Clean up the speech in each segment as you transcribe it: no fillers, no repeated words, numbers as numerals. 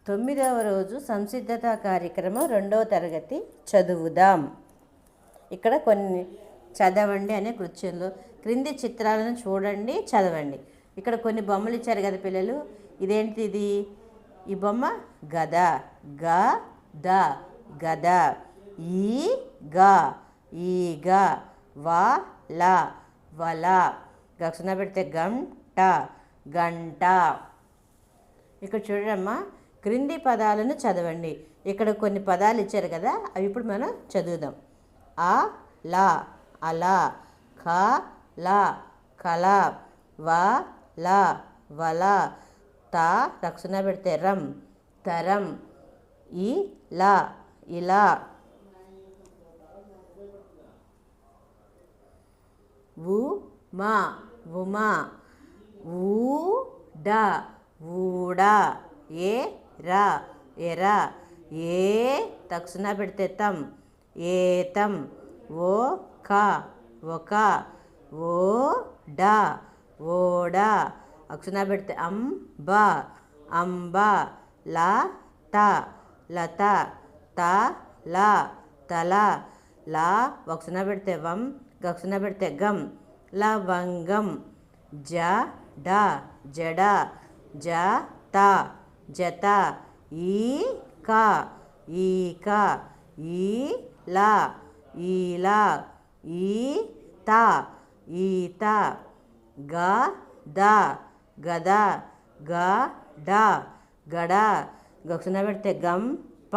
9వ రోజు సంసిద్ధత కార్యక్రమం 2వ తరగతి చదువుదాం. ఇక్కడ కొన్ని చదవండి అనే కృత్యంలో క్రింది చిత్రాలను చూడండి, చదవండి. ఇక్కడ కొన్ని బొమ్మలు ఇచ్చారు కదా పిల్లలు. ఇదేంటిది? ఈ బొమ్మ గద, గద, గద. ఈగ, ఈగ. వల, వల. గక్షణ పెడితే గంట, గంట. ఇక్కడ చూడమ్మా, క్రింది పదాలను చదవండి. ఇక్కడ కొన్ని పదాలు ఇచ్చారు కదా, అవి ఇప్పుడు మనం చదువుదాం. ఆ లా, అలా. ఖ లా, కల. వ లా, వల. త రక్షణ పెడితే రం, తరం. ఈ లా, ఇలా. ఉమా, ఉమా. ఊడ, ఊడ. ఏరా, ఎరా. ఏ తక్షణ పెడితే తం, ఏతం. ఓక, ఒక. ఓడ, ఓడ. అక్షణ పెడితే అంబ, అంబ. లత, లత. తల, తల. లా వక్షణ పెడితే వం, గక్షణ పెడితే గం. లవంగం. జడ, జడ. జత, జత. ఈక, ఈక. ఈల, ఈల. ఈత, ఈత. గద, గద. గడ, గడ. గక్షణ పెడితే గంప,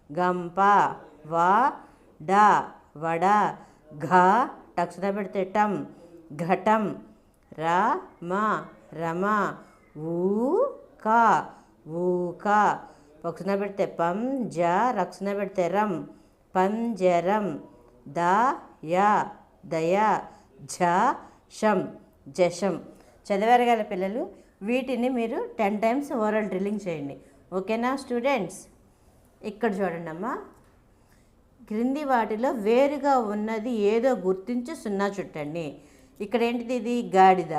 గంప. వడ, వడ. ఘ టక్షణ పెడితే టం, ఘటం. రమ, రమ. ఊక, ఊక. పక్షణ పెడితే పం, జ రక్షణ పెడితే రం, పంజరం. దయ, దయ. జషం, జషం. చదివారు కదా పిల్లలు. వీటిని మీరు 10 times ఓరల్ డ్రిల్లింగ్ చేయండి. ఓకేనా స్టూడెంట్స్? ఇక్కడ చూడండి అమ్మా, క్రింది వాటిలో వేరుగా ఉన్నది ఏదో గుర్తించి 0 చుట్టండి. ఇక్కడ ఏంటిది? ఇది గాడిద,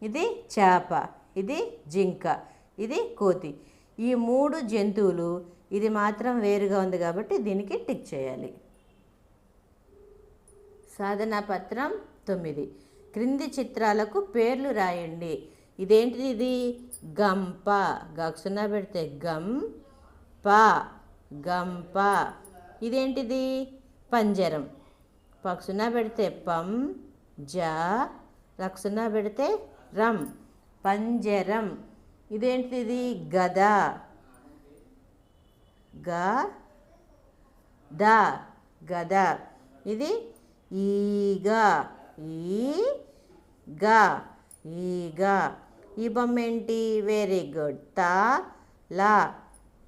ఇది చేప, ఇది జింక, ఇది కోతి. ఈ 3 జంతువులు, ఇది మాత్రం వేరుగా ఉంది కాబట్టి దీనికి టిక్ చేయాలి. సాధనా పత్రం 9. క్రింది చిత్రాలకు పేర్లు రాయండి. ఇదేంటిది? ఇది గంప. గక్షణ పెడితే గం, ప, గంప. ఇదేంటిది? పంజరం. పక్షున పెడితే పం, జ రక్షణ పెడితే రం, పంజరం. ఇదేంటిది? గద, గద, గద. ఇది ఈగ, ఈగ, ఈగ. ఈ బొమ్మ ఏంటి? Very good. తల,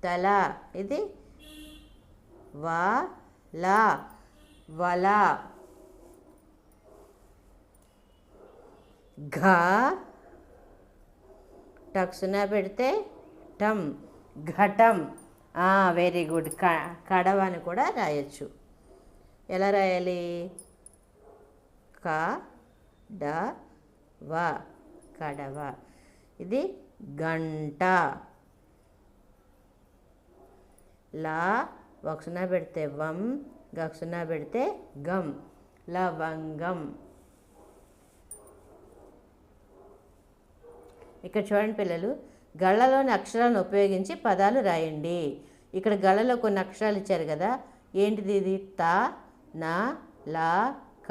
తల. ఇది వల, వల. ఘ టక్షణ పెడితే టం, ఘటం. Very good. కడవ అని కూడా రాయొచ్చు. ఎలా రాయాలి? కడవ, కడవ. ఇది గంట. లా వక్షణ పెడితే వం, గక్షణ పెడితే గం, లవంగం. ఇక్కడ చూడండి పిల్లలు, గళ్ళలోని అక్షరాలను ఉపయోగించి పదాలు రాయండి. ఇక్కడ గళ్ళలో కొన్ని అక్షరాలు ఇచ్చారు కదా, ఏంటిది? ఇది త, న, ల, క,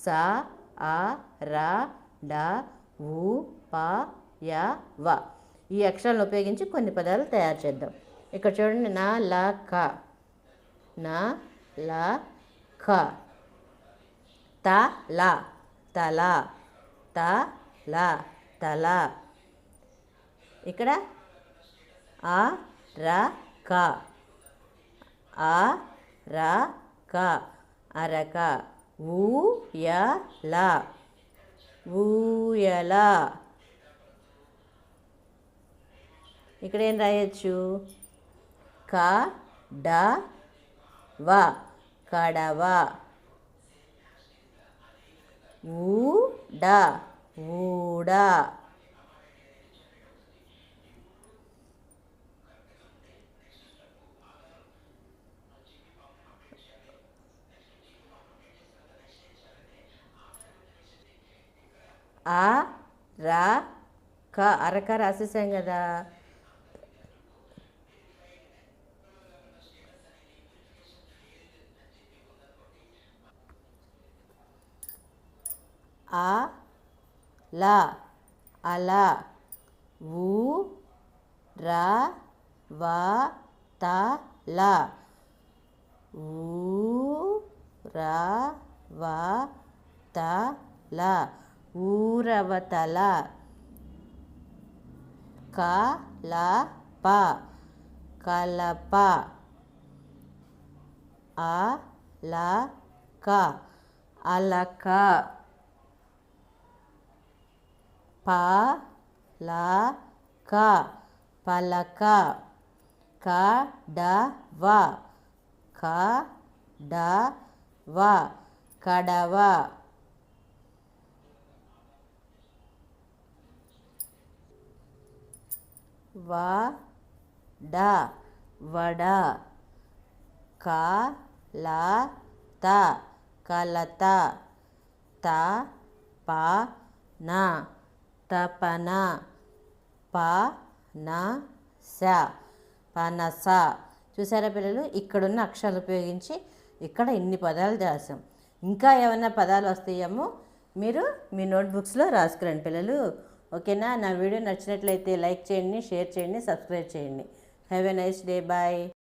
స, అ, ర, డ, ఉ, ప, య, వ. ఈ అక్షరాలను ఉపయోగించి కొన్ని పదాలు తయారు చేద్దాం. ఇక్కడ చూడండి, న, ల, క. న, ల, క. త, ల, తల. త, ల, తల. ఇక్కడ ఆ, ర, క. ఆ, ర, క. అరక. ఊయల, ఊయల. ఇక్కడ ఏం రాయొచ్చు? కడవ, కడవ. ఊడ, ఊడ. ఆ రా క అరక రాసేసాం కదా. ఆ లా అలా. ఊ రా వా తా లా. ఊ రా వా తా లా. ఊరవతల. కలప కలప. అలక అలక. పలక పలక. కడవ కడవ కడవ. వడ వడ. కలత కలత. తపన తపన. పనస పనస. చూసారా పిల్లలు, ఇక్కడున్న అక్షరాలు ఉపయోగించి ఇక్కడ ఇన్ని పదాలు రాసాం. ఇంకా ఏమైనా పదాలు వస్తాయేమో మీరు మీ నోట్బుక్స్లో రాసుకురండి పిల్లలు. ఓకేనా? నా వీడియో నచ్చినట్లయితే లైక్ చేయండి, షేర్ చేయండి, సబ్స్క్రైబ్ చేయండి. Have a nice day. Bye.